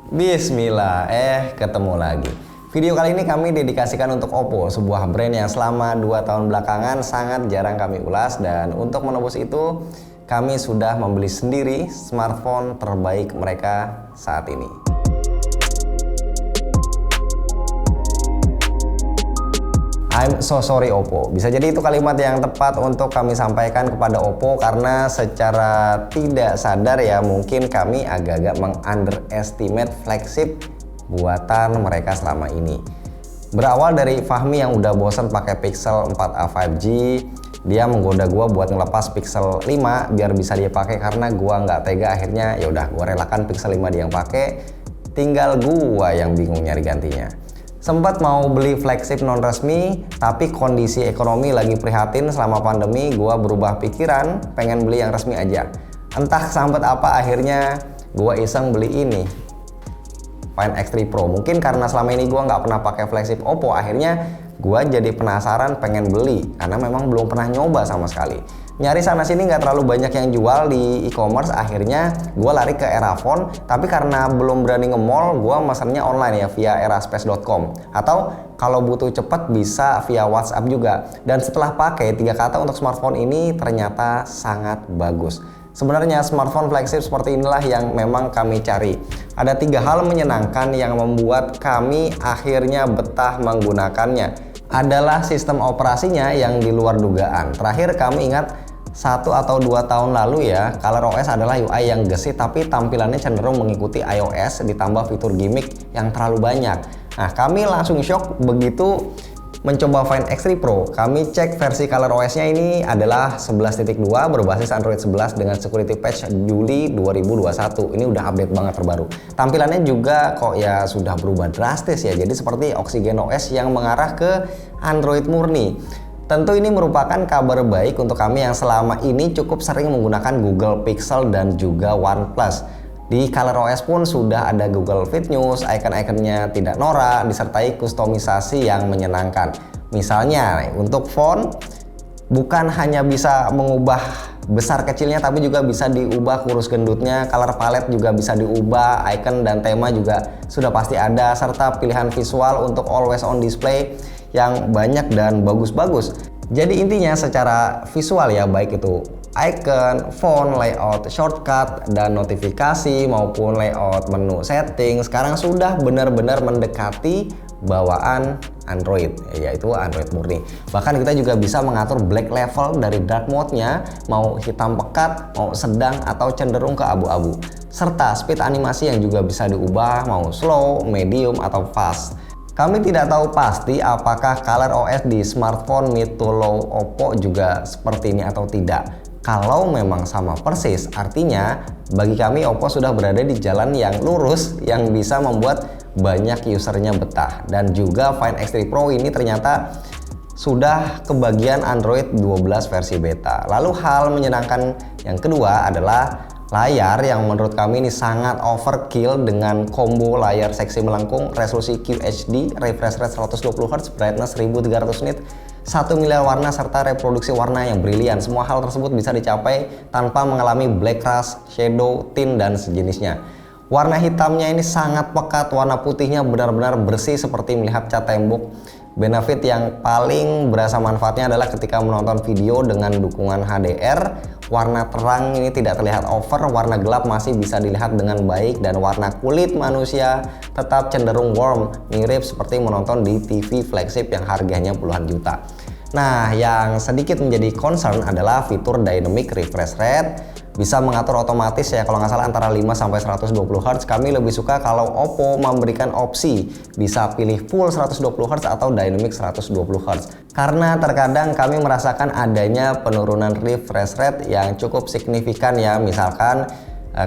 Bismillah, ketemu lagi. Video kali ini kami dedikasikan untuk Oppo, sebuah brand yang selama 2 tahun belakangan sangat jarang kami ulas, dan untuk menembus itu kami sudah membeli sendiri smartphone terbaik mereka saat ini. I'm so sorry Oppo. Bisa jadi itu kalimat yang tepat untuk kami sampaikan kepada Oppo karena secara tidak sadar ya mungkin kami agak-agak meng-underestimate flagship buatan mereka selama ini. Berawal dari Fahmi yang udah bosan pakai Pixel 4a 5G, dia menggoda gua buat ngelepas Pixel 5 biar bisa dia pakai karena gua nggak tega, akhirnya ya udah gua relakan Pixel 5 dia yang pakai, tinggal gua yang bingung nyari gantinya. Sempat mau beli flagship non resmi, tapi kondisi ekonomi lagi prihatin selama pandemi, gua berubah pikiran, pengen beli yang resmi aja. Entah kesambet apa, akhirnya gua iseng beli ini, Find X3 Pro. Mungkin karena selama ini gua nggak pernah pakai flagship Oppo, akhirnya gua jadi penasaran pengen beli karena memang belum pernah nyoba sama sekali. Nyari sana sini nggak terlalu banyak yang jual di e-commerce, akhirnya gue lari ke Erafone, tapi karena belum berani nge-mall, gue mesennya online ya via eraspace.com, atau kalau butuh cepet bisa via WhatsApp juga. Dan setelah pakai 3 kata untuk smartphone ini ternyata sangat bagus. Sebenarnya smartphone flagship seperti inilah yang memang kami cari. Ada 3 hal menyenangkan yang membuat kami akhirnya betah menggunakannya. Adalah sistem operasinya yang di luar dugaan. Terakhir kami ingat 1 atau 2 tahun lalu ya, ColorOS adalah UI yang gesit tapi tampilannya cenderung mengikuti iOS ditambah fitur gimmick yang terlalu banyak. Nah, kami langsung shock begitu mencoba Find X3 Pro. Kami cek versi ColorOS-nya ini adalah 11.2 berbasis Android 11 dengan security patch Juli 2021. Ini udah update banget terbaru. Tampilannya juga kok ya sudah berubah drastis ya. Jadi seperti OxygenOS yang mengarah ke Android murni. Tentu ini merupakan kabar baik untuk kami yang selama ini cukup sering menggunakan Google Pixel dan juga OnePlus. Di ColorOS pun sudah ada Google Feed News, icon-iconnya tidak norak, disertai kustomisasi yang menyenangkan. Misalnya untuk font, bukan hanya bisa mengubah besar kecilnya tapi juga bisa diubah kurus gendutnya, color palette juga bisa diubah, icon dan tema juga sudah pasti ada, serta pilihan visual untuk always on display yang banyak dan bagus-bagus. Jadi intinya secara visual ya, baik itu icon, font, layout, shortcut, dan notifikasi maupun layout menu setting sekarang sudah benar-benar mendekati bawaan Android, yaitu Android murni. Bahkan kita juga bisa mengatur black level dari dark mode-nya, mau hitam pekat, mau sedang, atau cenderung ke abu-abu. Serta speed animasi yang juga bisa diubah, mau slow, medium, atau fast. Kami tidak tahu pasti apakah ColorOS di smartphone mid to low Oppo juga seperti ini atau tidak. Kalau memang sama persis, artinya bagi kami Oppo sudah berada di jalan yang lurus yang bisa membuat banyak usernya betah. Dan juga Find X3 Pro ini ternyata sudah kebagian Android 12 versi beta. Lalu hal menyenangkan yang kedua adalah layar yang menurut kami ini sangat overkill dengan combo layar seksi melengkung, resolusi QHD, refresh rate 120Hz, brightness 1300 nit, 1 miliar warna, serta reproduksi warna yang brilian. Semua hal tersebut bisa dicapai tanpa mengalami black rush, shadow, tint, dan sejenisnya. Warna hitamnya ini sangat pekat, warna putihnya benar-benar bersih seperti melihat cat tembok. Benefit yang paling berasa manfaatnya adalah ketika menonton video dengan dukungan HDR, warna terang ini tidak terlihat over, warna gelap masih bisa dilihat dengan baik, dan warna kulit manusia tetap cenderung warm, mirip seperti menonton di TV flagship yang harganya puluhan juta. Nah, yang sedikit menjadi concern adalah fitur dynamic refresh rate. Bisa mengatur otomatis ya, kalau nggak salah antara 5-120 Hz. Kami lebih suka kalau Oppo memberikan opsi bisa pilih full 120 Hz atau dynamic 120 Hz. Karena terkadang kami merasakan adanya penurunan refresh rate yang cukup signifikan ya. Misalkan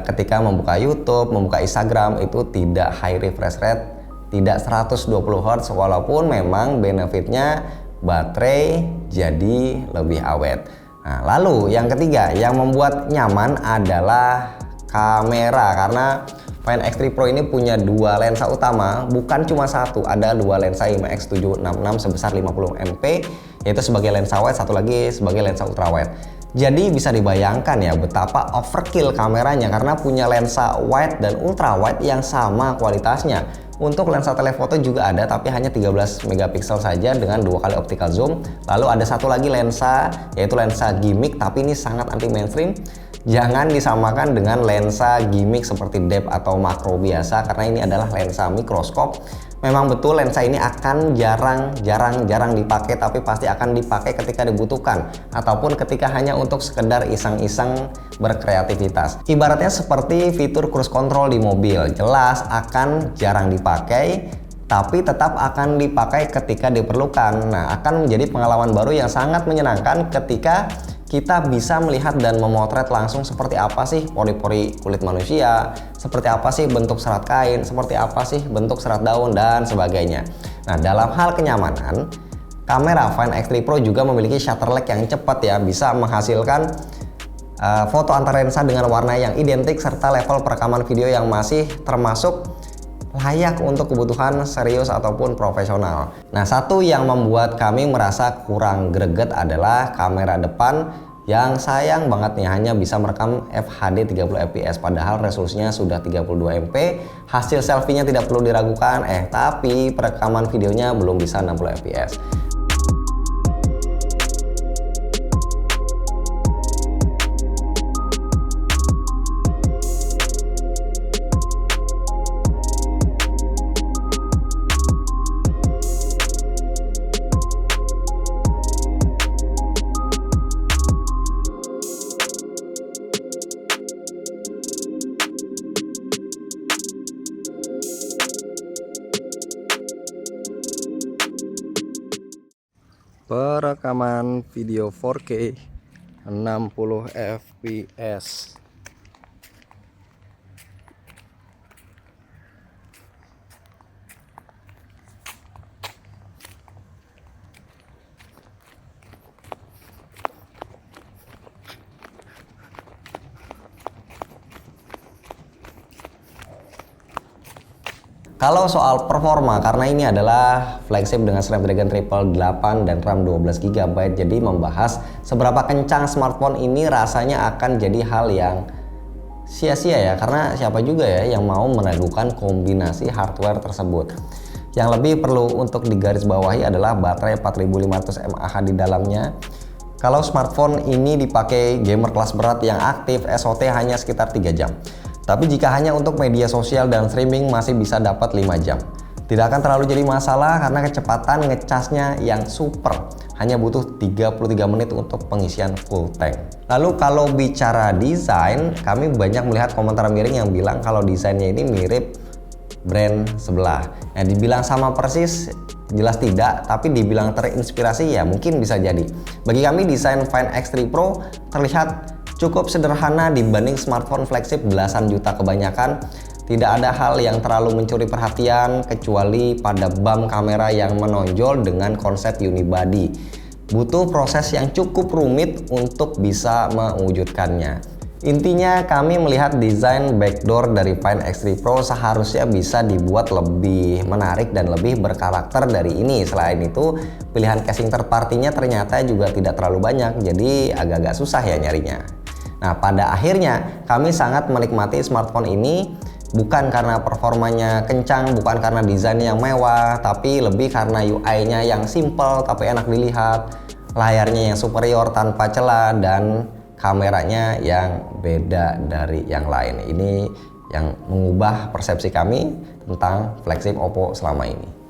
ketika membuka YouTube, membuka Instagram itu tidak high refresh rate, tidak 120 Hz, walaupun memang benefitnya baterai jadi lebih awet. Nah, lalu yang ketiga yang membuat nyaman adalah kamera, karena Find X3 Pro ini punya 2 lensa utama, bukan cuma satu, ada 2 lensa IMX766 sebesar 50 MP, yaitu sebagai lensa wide, satu lagi sebagai lensa ultrawide. Jadi bisa dibayangkan ya betapa overkill kameranya karena punya lensa wide dan ultra wide yang sama kualitasnya. Untuk lensa telefoto juga ada tapi hanya 13 megapiksel saja dengan 2 kali optical zoom. Lalu ada satu lagi lensa yaitu lensa gimmick tapi ini sangat anti mainstream. Jangan disamakan dengan lensa gimmick seperti depth atau makro biasa karena ini adalah lensa mikroskop. Memang betul lensa ini akan jarang dipakai tapi pasti akan dipakai ketika dibutuhkan ataupun ketika hanya untuk sekedar iseng-iseng berkreativitas. Ibaratnya seperti fitur cruise control di mobil, jelas akan jarang dipakai tapi tetap akan dipakai ketika diperlukan. Nah, akan menjadi pengalaman baru yang sangat menyenangkan ketika kita bisa melihat dan memotret langsung seperti apa sih pori-pori kulit manusia, seperti apa sih bentuk serat kain, seperti apa sih bentuk serat daun, dan sebagainya. Nah, dalam hal kenyamanan, kamera Find X3 Pro juga memiliki shutter lag yang cepat ya, bisa menghasilkan foto antar lensa dengan warna yang identik serta level perekaman video yang masih termasuk layak untuk kebutuhan serius ataupun profesional. Nah, satu yang membuat kami merasa kurang greget adalah kamera depan yang sayang banget nih hanya bisa merekam FHD 30 fps padahal resolusinya sudah 32 MP. Hasil selfie-nya tidak perlu diragukan, tapi perekaman videonya belum bisa 60 fps. Perekaman video 4K 60 fps. Kalau soal performa, karena ini adalah flagship dengan Snapdragon 888 dan RAM 12GB, jadi membahas seberapa kencang smartphone ini rasanya akan jadi hal yang sia-sia ya, karena siapa juga ya yang mau meragukan kombinasi hardware tersebut. Yang lebih perlu untuk digarisbawahi adalah baterai 4500 mAh di dalamnya. Kalau smartphone ini dipakai gamer kelas berat yang aktif, SOT hanya sekitar 3 jam. Tapi jika hanya untuk media sosial dan streaming masih bisa dapat 5 jam. Tidak akan terlalu jadi masalah karena kecepatan ngecasnya yang super. Hanya butuh 33 menit untuk pengisian full tank. Lalu kalau bicara desain, kami banyak melihat komentar miring yang bilang kalau desainnya ini mirip brand sebelah. Nah, dibilang sama persis jelas tidak, tapi dibilang terinspirasi ya mungkin bisa jadi. Bagi kami desain Find X3 Pro terlihat cukup sederhana dibanding smartphone flagship belasan juta kebanyakan. Tidak ada hal yang terlalu mencuri perhatian kecuali pada bump kamera yang menonjol dengan konsep unibody. Butuh proses yang cukup rumit untuk bisa mewujudkannya. Intinya kami melihat desain backdoor dari Find X3 Pro seharusnya bisa dibuat lebih menarik dan lebih berkarakter dari ini. Selain itu, pilihan casing third party-nya ternyata juga tidak terlalu banyak, jadi agak-agak susah ya nyarinya. Nah, pada akhirnya kami sangat menikmati smartphone ini bukan karena performanya kencang, bukan karena desainnya yang mewah, tapi lebih karena UI-nya yang simple tapi enak dilihat, layarnya yang superior tanpa celah, dan kameranya yang beda dari yang lain. Ini yang mengubah persepsi kami tentang flagship Oppo selama ini.